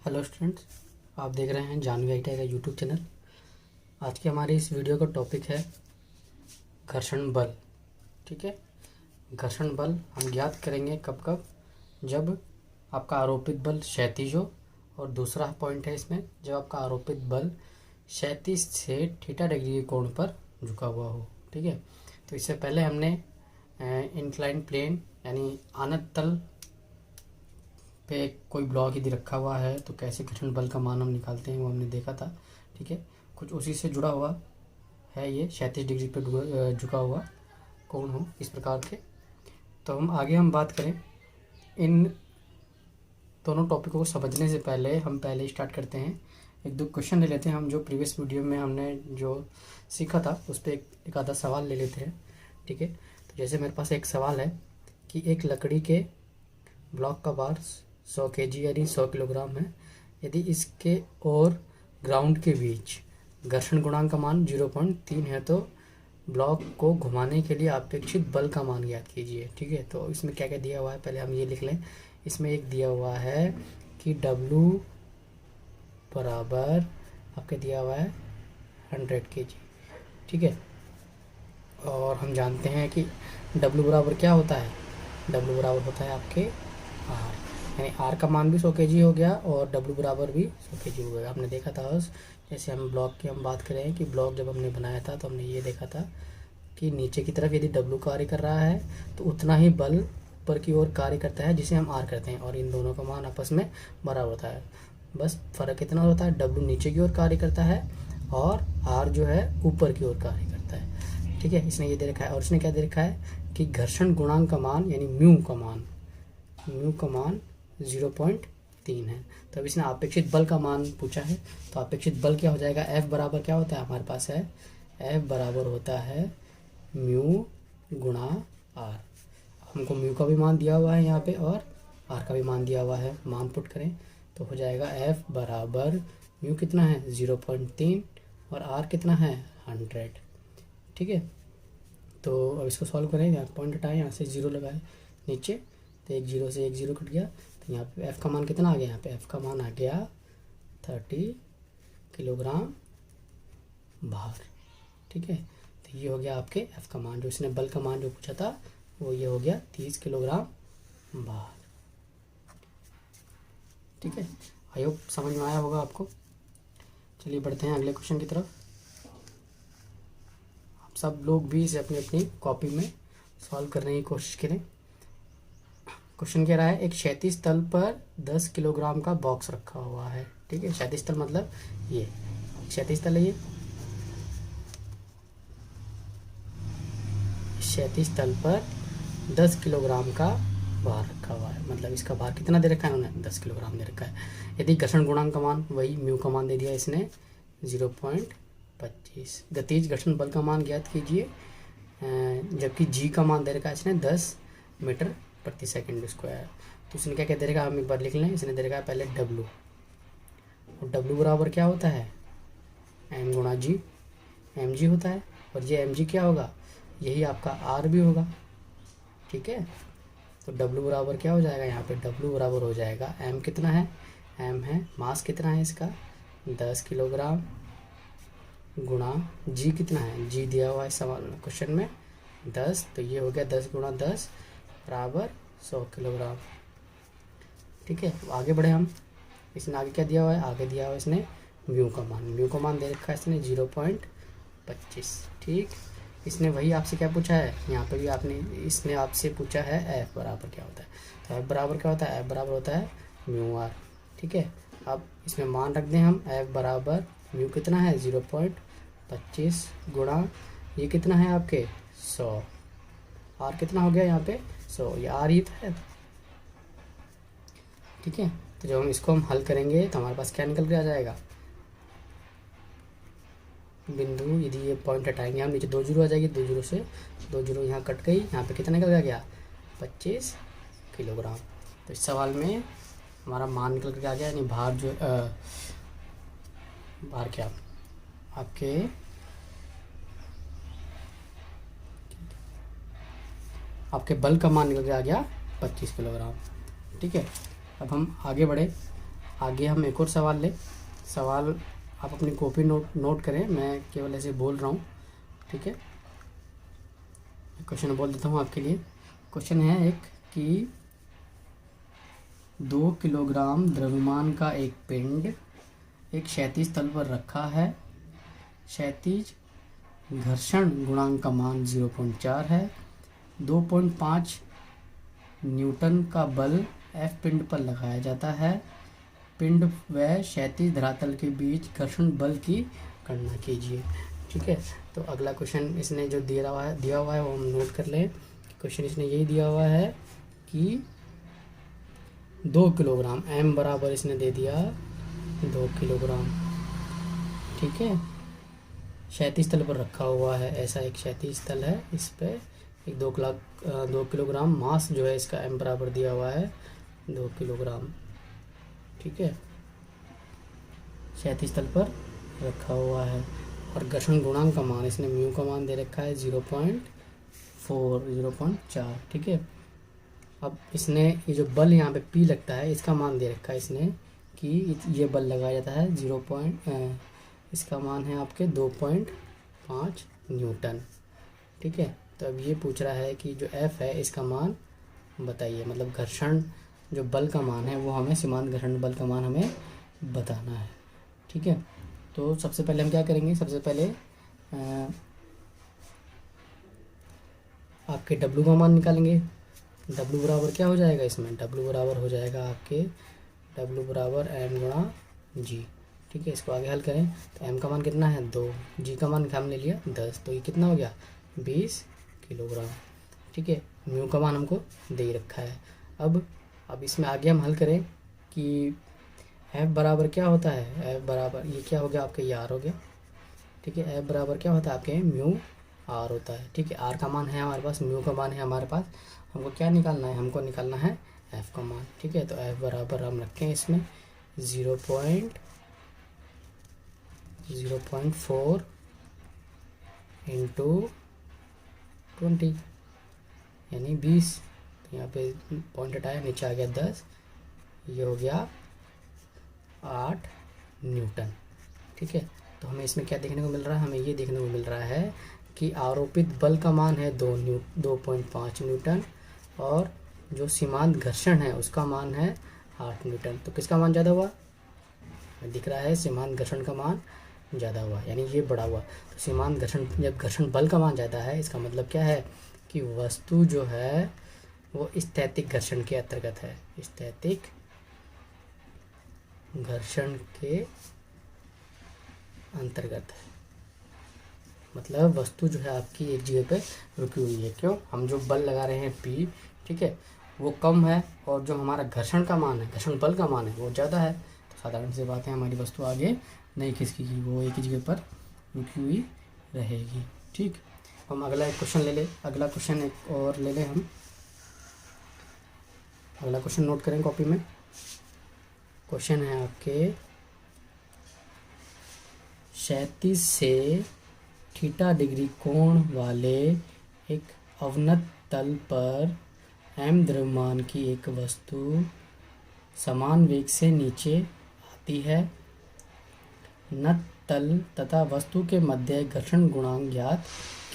Hello students, आप देख रहे हैं जानवी आई टी आई का यूट्यूब चैनल। आज की हमारी इस वीडियो का टॉपिक है घर्षण बल। ठीक है, घर्षण बल हम ज्ञात करेंगे कब कब, जब आपका आरोपित बल क्षैतिज हो, और दूसरा पॉइंट है इसमें जब आपका आरोपित बल क्षैतिज से थीटा डिग्री के कोण पर झुका हुआ हो। ठीक है, तो इससे पहले हमने इंक्लाइन प्लेन यानी आनत तल पे कोई ब्लॉक यदि रखा हुआ है तो कैसे घर्षण बल का मान हम निकालते हैं वो हमने देखा था। ठीक है, कुछ उसी से जुड़ा हुआ है ये 37 डिग्री पे झुका हुआ कोण हो इस प्रकार के। तो हम बात करें इन दोनों टॉपिकों को समझने से पहले हम स्टार्ट करते हैं, एक दो क्वेश्चन ले लेते हैं। हम जो प्रीवियस वीडियो में हमने जो सीखा था उस पर एक आधा सवाल ले लेते हैं। ठीक है, तो जैसे मेरे पास एक सवाल है कि एक लकड़ी के ब्लॉक का भार 100 kg यानी 100 किलोग्राम है। यदि इसके और ग्राउंड के बीच घर्षण गुणांक का मान 0.3 है तो ब्लॉक को घुमाने के लिए अपेक्षित बल का मान ज्ञात कीजिए। ठीक है, तो इसमें क्या क्या दिया हुआ है पहले हम ये लिख लें। इसमें एक दिया हुआ है कि W बराबर आपके दिया हुआ है 100 kg। ठीक है, और हम जानते हैं कि W बराबर क्या होता है, W बराबर होता है आपके R, यानी R का मान भी 100 kg हो गया और W बराबर भी 100 kg हो गया। आपने देखा था उस जैसे हम ब्लॉक की हम बात करें कि ब्लॉक जब हमने बनाया था तो हमने ये देखा था कि नीचे की तरफ यदि W कार्य कर रहा है तो उतना ही बल ऊपर की ओर कार्य करता है जिसे हम R करते हैं, और इन दोनों का मान आपस में बराबर होता है। बस फ़र्क इतना होता है, W नीचे की ओर कार्य करता है और R जो है ऊपर की ओर कार्य करता है। ठीक है, इसने ये दे रखा है, और इसने क्या दे रखा है कि घर्षण गुणांक का मान यानी म्यू का मान 0.3 है। तो अब इसने अपेक्षित बल का मान पूछा है, तो अपेक्षित बल क्या हो जाएगा, F बराबर क्या होता है हमारे पास है, F बराबर होता है म्यू गुणा R। हमको म्यू का भी मान दिया हुआ है यहाँ पे और R का भी मान दिया हुआ है। मान पुट करें तो हो जाएगा F बराबर म्यू कितना है 0.3 और R कितना है 100। ठीक है, तो अब इसको सॉल्व करें, यहाँ पॉइंट हटाएं, यहाँ से 0 लगाए नीचे, तो एक 0 से एक 0 कट गया। तो यहाँ पे F का मान कितना आ गया, यहाँ पे F का मान आ गया 30 किलोग्राम भार। ठीक है, तो ये हो गया आपके F का मान, जो इसने बल का मान जो पूछा था वो ये हो गया 30 किलोग्राम भार। ठीक है, आई होप समझ में आया होगा आपको। चलिए बढ़ते हैं अगले क्वेश्चन की तरफ। आप सब लोग भी इसे अपनी अपनी कॉपी में सॉल्व करने की कोशिश करें। क्वेश्चन कह रहा है एक क्षैतिज तल पर 10 किलोग्राम का बॉक्स रखा हुआ है। ठीक है, क्षैतिज तल मतलब ये क्षैतिज तल है, ये क्षैतिज तल पर 10 किलोग्राम का भार रखा हुआ है, मतलब इसका भार कितना दे रखा है उन्होंने 10 किलोग्राम दे रखा है। यदि घर्षण गुणांक का मान वही म्यू का मान दे दिया इसने 0.25। गतिज घर्षण बल का मान ज्ञात कीजिए, जबकि जी का मान दे रखा है इसने 10 मीटर प्रति सेकंड स्क्वायर। तो इसने क्या दे रखा है हम एक बार लिख लें। इसने दे रखा है पहले W, और W बराबर क्या होता है M गुणा G, mg होता है, और ये mg क्या होगा, यही आपका R भी होगा। ठीक है, तो W बराबर क्या हो जाएगा, यहाँ पे W बराबर हो जाएगा M कितना है, M है मास कितना है इसका 10 किलोग्राम गुणा G कितना है, G दिया हुआ है सवाल क्वेश्चन में 10, तो ये हो गया 10 गुणा 10 बराबर 100 किलोग्राम। ठीक है, आगे बढ़े हम। इसने आगे क्या दिया हुआ है, आगे दिया हुआ है इसने म्यू का मान दे रखा है इसने 0.25। ठीक, इसने वही आपसे क्या पूछा है, यहाँ पे भी इसने आपसे पूछा है F बराबर क्या होता है। तो F बराबर क्या होता है, F बराबर होता है म्यू R। ठीक है, अब इसमें मान रख दें हम, F बराबर म्यू कितना है 0.25 गुणा ये कितना है आपके 100, R कितना हो गया यहाँ पे 100, ये R ही तो है। ठीक है, तो जब इसको हम हल करेंगे तो हमारे पास क्या निकल के आ जाएगा, बिंदु यदि ये पॉइंट हटाएंगे हम नीचे 2 जीरो आ जाएगी, 2 जीरो से 2 जीरो यहाँ कट गई, यहाँ पे कितना निकल गया 25 किलोग्राम। तो इस सवाल में हमारा मान निकल के आ गया, यानी भार जो भार क्या आपके बल का मान निकल के आ गया 25 किलोग्राम। ठीक है, अब हम आगे बढ़े। आगे हम एक और सवाल लें। सवाल आप अपनी कॉपी नोट करें, मैं केवल ऐसे बोल रहा हूँ, ठीक है। क्वेश्चन बोल देता हूँ आपके लिए। क्वेश्चन है एक कि 2 किलोग्राम द्रव्यमान का एक पिंड एक क्षैतिज तल पर रखा है। क्षैतिज घर्षण गुणांक का मान 0.4 है। 2.5 न्यूटन का बल F पिंड पर लगाया जाता है। पिंड व क्षैतिज धरातल के बीच घर्षण बल की गणना कीजिए, ठीक है। तो अगला क्वेश्चन इसने जो दिया हुआ है वो हम नोट कर लें। क्वेश्चन इसने यही दिया हुआ है कि 2 किलोग्राम, m बराबर इसने दे दिया 2 किलोग्राम, ठीक है। क्षैतिज तल पर रखा हुआ है, ऐसा एक क्षैतिज तल है, इस पे एक 2 किलोग्राम मास जो है इसका m बराबर दिया हुआ है 2 किलोग्राम, ठीक है। क्षैतिज तल पर रखा हुआ है और घर्षण गुणांक का मान इसने म्यू का मान दे रखा है 0.4, ठीक है। अब इसने ये जो बल यहाँ पे P लगता है इसका मान दे रखा है इसने कि ये बल लगाया जाता है इसका मान है आपके 2.5 न्यूटन, ठीक है। तो अब ये पूछ रहा है कि जो F है इसका मान बताइए, मतलब घर्षण जो बल का मान है वो हमें, सीमांत घर्षण बल का मान हमें बताना है, ठीक है। तो सबसे पहले हम क्या करेंगे, सबसे पहले आपके W का मान निकालेंगे। W बराबर क्या हो जाएगा इसमें, W बराबर हो जाएगा आपके W बराबर m गुणा G, ठीक है। इसको आगे हल करें तो m का मान कितना है 2, G का मान हमने लिया 10, तो ये कितना हो गया 20 किलोग्राम, ठीक है। म्यू का मान हमको दे ही रखा है। अब इसमें आगे हम हल करें कि F बराबर क्या होता है, F बराबर ये क्या हो गया आपके, ये R हो गया, ठीक है। F बराबर क्या होता है आपके म्यू R होता है, ठीक है। R का मान है हमारे पास, म्यू का मान है हमारे पास, हमको क्या निकालना है, हमको निकालना है F का मान, ठीक है। तो F बराबर हम रखें इसमें 0.4 इंटू 20 यानी 20, तो यहाँ पे पॉइंट हटाया, नीचे आ गया 10, ये हो गया 8 न्यूटन, ठीक है। तो हमें इसमें क्या देखने को मिल रहा है, हमें ये देखने को मिल रहा है कि आरोपित बल का मान है 2.5 न्यूटन और जो सीमांत घर्षण है उसका मान है 8 न्यूटन। तो किसका मान ज़्यादा हुआ, दिख रहा है सीमांत घर्षण का मान ज़्यादा हुआ, यानी ये बड़ा हुआ। तो सीमांत घर्षण, जब घर्षण बल का मान ज़्यादा है इसका मतलब क्या है कि वस्तु जो है वो स्थैतिक घर्षण के अंतर्गत है, स्थैतिक घर्षण के अंतर्गत है, मतलब वस्तु जो है आपकी एक जगह पे रुकी हुई है। क्यों, हम जो बल लगा रहे हैं P, ठीक है, वो कम है और जो हमारा घर्षण का मान है, घर्षण बल का मान है वो ज़्यादा है। तो साधारण सी बात है, हमारी वस्तु आगे नहीं खिसकेगी, वो एक ही जगह पर रुकी हुई रहेगी, ठीक। हम अगला एक क्वेश्चन ले लें, अगला क्वेश्चन एक और ले लें हम, अगला क्वेश्चन नोट करें कॉपी में। क्वेश्चन है आपके 37 से थीटा डिग्री कोण वाले एक अवनत तल पर m द्रव्यमान की एक वस्तु समान वेग से नीचे आती है। नत तल तथा वस्तु के मध्य घर्षण गुणांक ज्ञात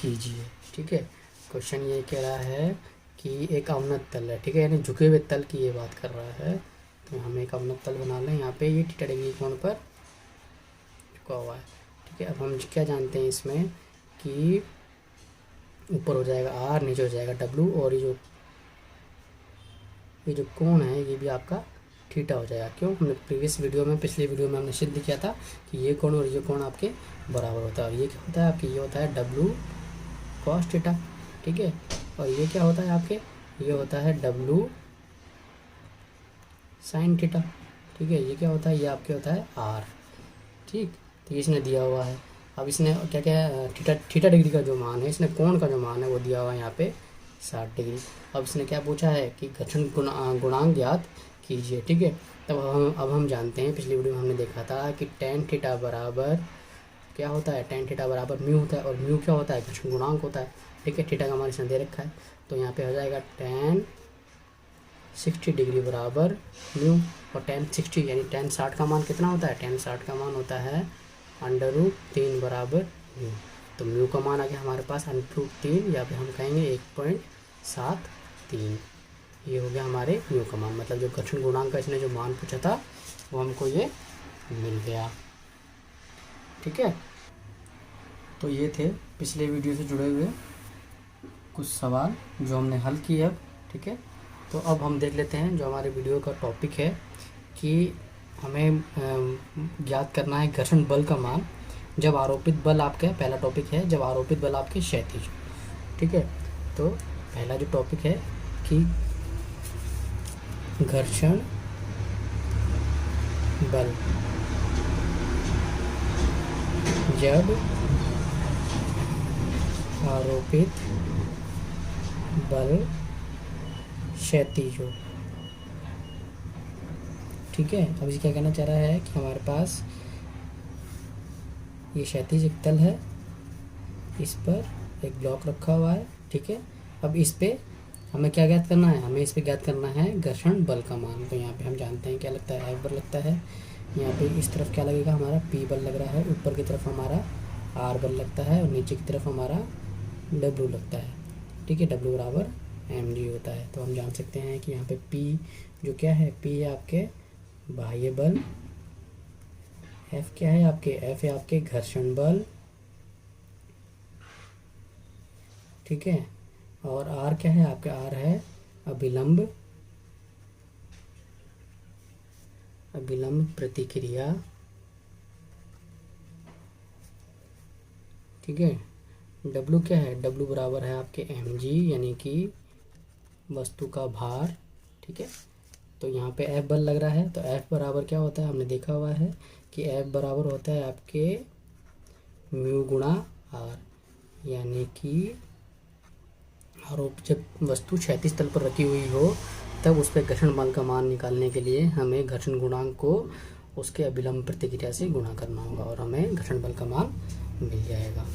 कीजिए, ठीक है। क्वेश्चन ये कह रहा है कि एक अवनत तल है, ठीक है, यानी झुके हुए तल की ये बात कर रहा है। तो हमें एक अवनत तल बना लें, यहाँ पे ये थीटा डिग्री कोण पर झुका हुआ है, ठीक है। अब हम क्या जानते हैं इसमें कि ऊपर हो जाएगा R, नीचे हो जाएगा W और ये जो कोण है ये भी आपका थीटा हो जाएगा। क्यों, हमने प्रीवियस वीडियो में, पिछले वीडियो में हमने सिद्ध किया था कि ये कोण और ये कोण आपके बराबर होता है। और ये क्या होता है आपके, ये होता है W cos थीटा, ठीक है। और ये क्या होता है आपके, ये होता है W sin थीटा, ठीक है। ये क्या होता है, ये आपके होता है R, ठीक। तो ये इसने दिया हुआ है। अब इसने क्या क्या थीटा डिग्री का जो मान है, इसने कोण का जो मान है वो दिया हुआ है यहाँ पे 60 डिग्री। अब इसने क्या पूछा है कि घर्षण गुणांक ज्ञात कीजिए, ठीक है। तब अब हम जानते हैं, पिछली वीडियो में हमने देखा था कि tan थीटा बराबर क्या होता है, tan थीटा बराबर म्यू होता है और म्यू क्या होता है, घर्षण गुणांक होता है, ठीक है। थीटा का मान इसने दे रखा है, तो यहाँ पे हो जाएगा tan 60 डिग्री बराबर म्यू और tan 60 यानी tan 60 का मान कितना होता है, tan 60 का मान होता है √3 बराबर म्यू। तो म्यू का मान आ गया हमारे पास √3 या फिर हम कहेंगे 1.73। ये हो गया हमारे म्यू का मान, मतलब जो घर्षण गुणांक का इसने जो मान पूछा था वो हमको ये मिल गया। ठीक है, तो ये थे पिछले वीडियो से जुड़े हुए कुछ सवाल जो हमने हल किए अब। ठीक है, तो अब हम देख लेते हैं जो हमारे वीडियो का टॉपिक है कि हमें ज्ञात करना है घर्षण बल का मान जब आरोपित बल आपका, पहला टॉपिक है जब आरोपित बल आपके क्षैतिज। ठीक है, तो पहला जो टॉपिक है कि घर्षण बल जब आरोपित बल क्षैतिज हो। ठीक है, अब इसे क्या कहना चाह रहा है कि हमारे पास ये क्षैतिज एक तल है, इस पर एक ब्लॉक रखा हुआ है। ठीक है, अब इस पे हमें क्या ज्ञात करना है, हमें इस पे ज्ञात करना है घर्षण बल का मान। तो यहाँ पे हम जानते हैं क्या लगता है, F बल लगता है। यहाँ पे इस तरफ क्या लगेगा, हमारा P बल लग रहा है, ऊपर की तरफ हमारा R बल लगता है और नीचे की तरफ हमारा W लगता है। ठीक है, W बराबर mg होता है। तो हम जान सकते हैं कि यहाँ पे P जो क्या है, P है आपके बाह्य बल, F क्या है आपके, F है आपके घर्षण बल। ठीक है, और R क्या है आपका, R है अभिलंब प्रतिक्रिया। ठीक है, W क्या है, W बराबर है आपके mg यानी कि वस्तु का भार। ठीक है, तो यहाँ पे F बल लग रहा है, तो F बराबर क्या होता है, हमने देखा हुआ है कि F बराबर होता है आपके म्यू गुणा R, यानी कि आरोप जब वस्तु क्षैतिज तल पर रखी हुई हो तब उस पर घर्षण बल का मान निकालने के लिए हमें घर्षण गुणांक को उसके अभिलंब प्रतिक्रिया से गुणा करना होगा और हमें घर्षण बल का मान मिल जाएगा।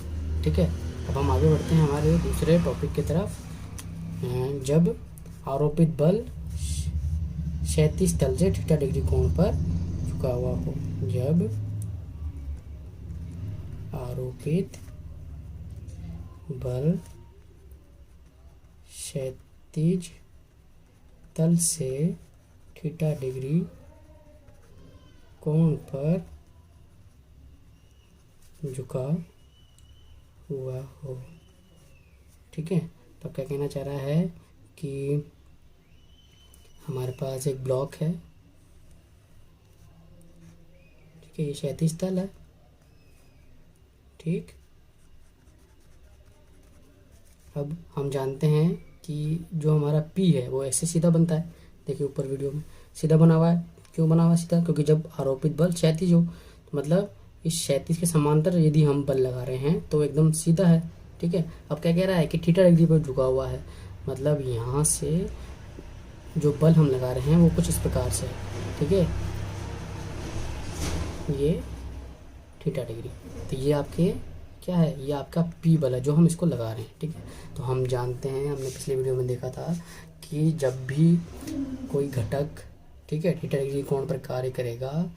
ठीक है, अब हम आगे बढ़ते हैं हमारे दूसरे टॉपिक की तरफ। जब आरोपित बल क्षैतिज तल से थीटा डिग्री कोण पर झुका हुआ हो। जब आरोपित बल क्षैतिज तल से थीटा डिग्री कोण पर झुका हुआ हो। ठीक है, तो क्या कहना चाह रहा है कि हमारे पास एक ब्लॉक है। ठीक है, ये क्षैतिज तल है। ठीक, अब हम जानते हैं कि जो हमारा P है वो ऐसे सीधा बनता है। देखिए ऊपर वीडियो में सीधा बना हुआ है। क्यों बना हुआ है सीधा, क्योंकि जब आरोपित बल क्षैतिज हो तो मतलब इस क्षैतिज के समांतर यदि हम बल लगा रहे हैं तो एकदम सीधा है। ठीक है, अब क्या कह रहा है कि थीटा डिग्री पर झुका हुआ है, मतलब यहाँ से जो बल हम लगा रहे हैं वो कुछ इस प्रकार से है। ठीक है, ये थीटा डिग्री, तो ये आपके क्या है, ये आपका P बल है जो हम इसको लगा रहे हैं। ठीक है, तो हम जानते हैं, हमने पिछले वीडियो में देखा था कि जब भी कोई घटक, ठीक है, थीटा डिग्री कोण पर कार्य करेगा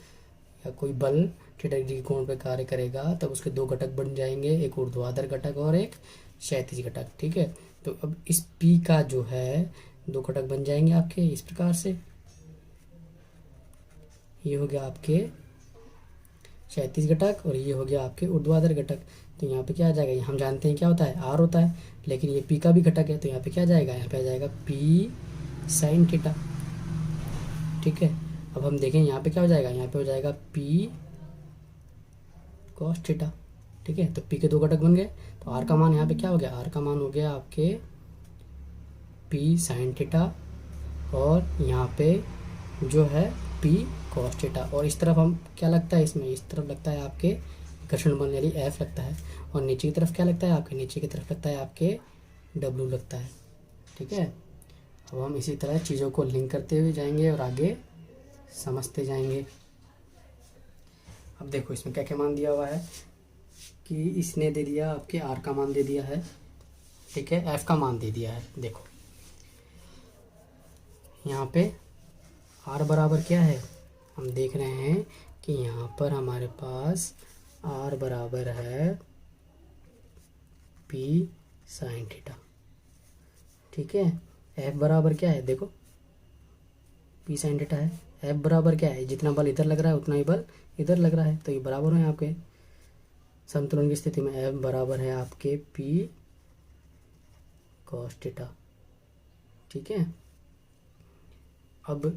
या कोई बल थीटा डिग्री कोण पर कार्य करेगा तब उसके दो घटक बन जाएंगे, एक ऊर्ध्वाधर घटक और एक क्षैतिज घटक। ठीक है, तो अब इस P का जो है दो घटक बन जाएंगे आपके इस प्रकार से। ये हो गया आपके क्षैतिज घटक और ये हो गया आपके ऊर्ध्वाधर घटक। तो यहाँ पे क्या आ जाएगा, ये हम जानते हैं क्या होता है, R होता है, लेकिन ये P का भी घटक है तो यहाँ पे क्या आ जाएगा, यहाँ पे आ जाएगा P साइन थीटा। ठीक है, अब हम देखें यहाँ पे क्या हो जाएगा, यहाँ पे हो जाएगा P कॉस थीटा। ठीक है, तो P के दो घटक बन गए, तो R का मान यहाँ पे क्या हो गया, R का मान हो गया आपके P साइन थीटा और यहाँ पे जो है P कॉस थीटा। और इस तरफ हम क्या लगता है, इसमें इस तरफ लगता है आपके घर्षण बल यानी F लगता है और नीचे की तरफ क्या लगता है आपके, नीचे की तरफ लगता है आपके W लगता है। ठीक है, अब हम इसी तरह चीज़ों को लिंक करते हुए जाएंगे और आगे समझते जाएंगे। अब देखो इसमें क्या क्या मान दिया हुआ है कि इसने दे दिया आपके R का मान दे दिया है। ठीक है, F का मान दे दिया है। देखो यहाँ पे R बराबर क्या है, हम देख रहे हैं कि यहाँ पर हमारे पास r बराबर है p साइन थीटा। ठीक है, f बराबर क्या है, देखो p साइन थीटा है। f बराबर क्या है, जितना बल इधर लग रहा है उतना ही बल इधर लग रहा है, तो ये बराबर है आपके। संतुलन की स्थिति में f बराबर है आपके p cos थीटा। ठीक है, अब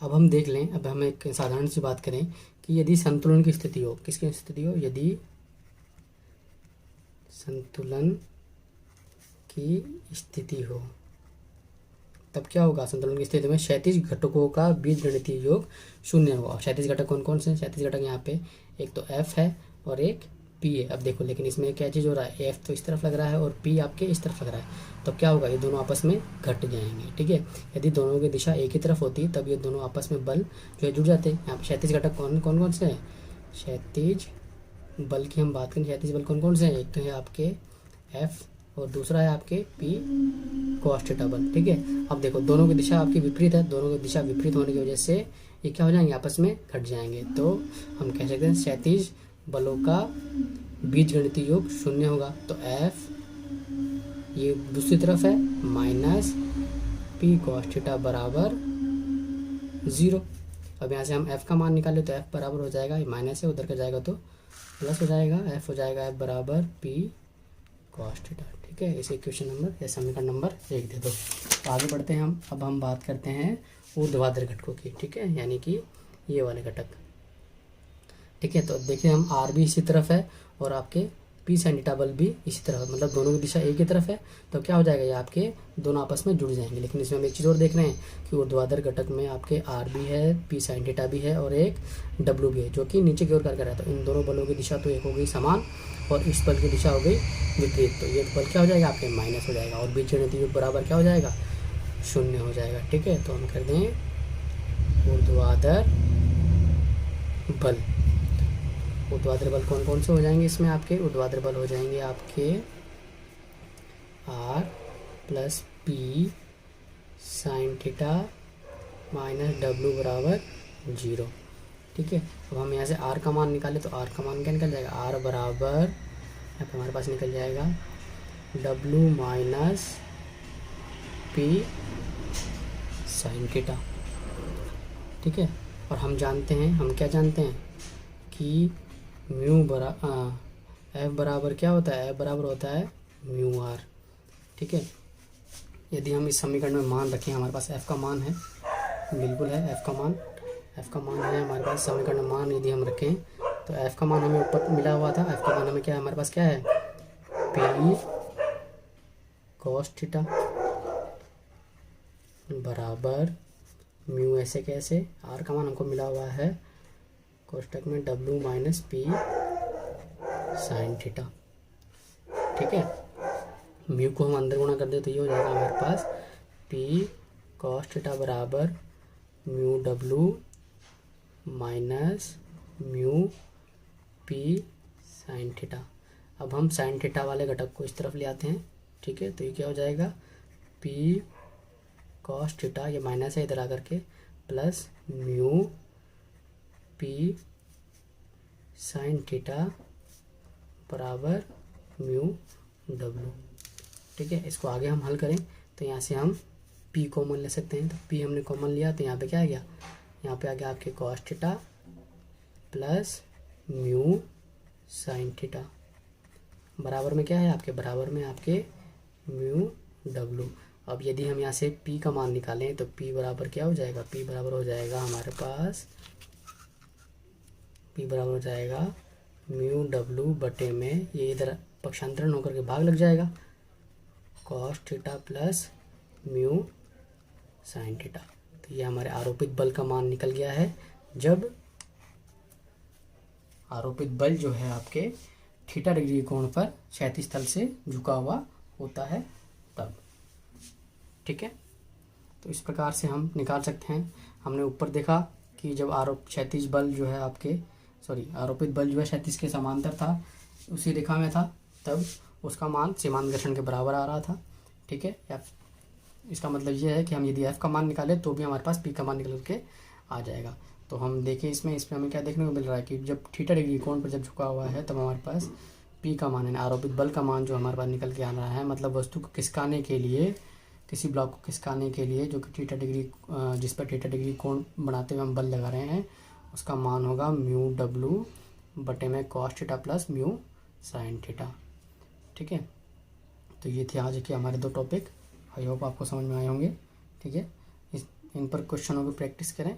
हम देख लें, अब हम एक साधारण सी बात करें कि यदि संतुलन की स्थिति हो, किसकी स्थिति हो, यदि संतुलन की स्थिति हो तब क्या होगा। संतुलन की स्थिति में क्षैतिज घटकों का बीजगणितीय योग शून्य होगा। क्षैतिज घटक कौन कौन से, क्षैतिज घटक यहाँ पे एक तो f है और एक p है। अब देखो लेकिन इसमें क्या चीज़ हो रहा है, f तो इस तरफ लग रहा है और p आपके इस तरफ लग रहा है, तो क्या होगा, ये दोनों आपस में घट जाएंगे। ठीक है, यदि दोनों की दिशा एक ही तरफ होती तब ये दोनों आपस में बल जो है जुड़ जाते। यहाँ पे क्षैतिज घटक कौन कौन से हैं, क्षैतिज बल की हम बात करें, क्षैतिज बल कौन कौन से हैं, एक तो है आपके f और दूसरा है आपके p cos थीटा बल। ठीक है, अब देखो दोनों की दिशा आपकी विपरीत है, दोनों की दिशा विपरीत होने की वजह से ये क्या हो जाएंगे, आपस में घट जाएंगे। तो हम कह सकते हैं क्षैतिज बलों का बीजगणितीय योग शून्य होगा। तो f ये दूसरी तरफ है माइनस p cos थीटा बराबर 0। अब यहाँ से हम f का मान निकाले तो f बराबर हो जाएगा, माइनस है उधर का जाएगा तो प्लस हो जाएगा, f हो जाएगा f बराबर p cos थीटा। ठीक है, इसे क्वेश्चन नंबर या समीकरण नंबर 1 दे दो। तो आगे बढ़ते हैं हम, अब हम बात करते हैं ऊर्ध्वाधर घटकों की। ठीक है, यानी कि ये वाले घटक। ठीक है, तो देखिए हम r भी इसी तरफ है और आपके p साइन थीटा बल भी इसी तरफ, मतलब दोनों की दिशा एक ही तरफ है, तो क्या हो जाएगा, ये आपके दोनों आपस में जुड़ जाएंगे। लेकिन इसमें हम एक चीज़ और देख रहे हैं कि ऊर्ध्वाधर घटक में आपके r भी है, p साइन थीटा भी है और एक w भी है जो कि नीचे की ओर करके रहता है। तो इन दोनों बलों की दिशा तो एक हो गई समान और इस बल की दिशा हो गई विपरीत, तो ये बल क्या हो जाएगा, आपके माइनस हो जाएगा और बीजगणितीय योग बराबर क्या हो जाएगा, शून्य हो जाएगा। ठीक है, तो हम कर दें ऊर्ध्वाधर बल। ऊर्ध्वाधर बल कौन कौन से हो जाएंगे इसमें, आपके ऊर्ध्वाधर बल हो जाएंगे आपके r plus p sine theta minus w बराबर 0। ठीक है, अब हम यहाँ से r का मान निकाले तो r का मान क्या निकल जाएगा, r बराबर यहाँ पे हमारे पास निकल जाएगा w minus p sine theta. ठीक है, और हम जानते हैं, हम क्या जानते हैं कि f बराबर क्या होता है, f बराबर होता है म्यू r। ठीक है, यदि हम इस समीकरण में मान रखें, हमारे पास f का मान है, बिल्कुल है f का मान है हमारे पास। समीकरण में मान यदि हम रखें तो f का मान हमें ऊपर मिला हुआ था, f का मान हमें क्या है, हमारे पास क्या है, p cos थीटा बराबर म्यू, ऐसे कैसे, r का मान हमको मिला हुआ है कोष्टक में w minus p sine theta. ठीक है, म्यू को हम अंदर गुणा कर दे तो ये हो जाएगा हमारे पास p cos थीटा बराबर mu w minus mu p sine theta. अब हम साइन थीटा वाले घटक को इस तरफ ले आते हैं। ठीक है, तो ये क्या हो जाएगा, p cos थीटा, ये माइनस है इधर आकर के, plus mu p sine theta बराबर म्यू w। ठीक है, इसको आगे हम हल करें तो यहाँ से हम p कॉमन ले सकते हैं, तो p हमने कॉमन लिया तो यहाँ पे क्या आ गया, यहाँ पे आ गया आपके cos theta plus mu sine theta बराबर में क्या है, आपके बराबर में आपके म्यू w। अब यदि हम यहाँ से p का मान निकालें तो p बराबर क्या हो जाएगा, p बराबर हो जाएगा हमारे पास, p बराबर हो जाएगा म्यू w बटे में, ये इधर पक्षांतरण होकर के भाग लग जाएगा, cos theta plus mu sine theta. तो ये हमारे आरोपित बल का मान निकल गया है, जब आरोपित बल जो है आपके थीटा डिग्री कोण पर क्षैतिज तल से झुका हुआ होता है तब। ठीक है, तो इस प्रकार से हम निकाल सकते हैं। हमने ऊपर देखा कि जब क्षैतिज बल जो है आपके आरोपित बल जो है क्षैतिज के समांतर था, उसी रेखा में था, तब उसका मान सीमांत घर्षण के बराबर आ रहा था। ठीक है, इसका मतलब ये है कि हम यदि एफ़ का मान निकालें तो भी हमारे पास पी का मान निकल के आ जाएगा। तो हम देखें इसमें हमें क्या देखने को मिल रहा है कि जब थीटा डिग्री कोण पर जब झुका हुआ है तब हमारे पास पी का मान है, आरोपित बल का मान जो हमारे पास निकल के आ रहा है, मतलब वस्तु को खिसकाने के लिए, किसी ब्लॉक को खिसकाने के लिए जो कि थीटा डिग्री जिस पर थीटा डिग्री कोण बनाते हुए हम बल लगा रहे हैं, उसका मान होगा म्यू डब्लू बटे में cos theta plus mu sine theta. ठीक है, तो ये थे आज के हमारे 2 टॉपिक। आई होप आपको समझ में आए होंगे। ठीक है, इन पर क्वेश्चनों की प्रैक्टिस करें।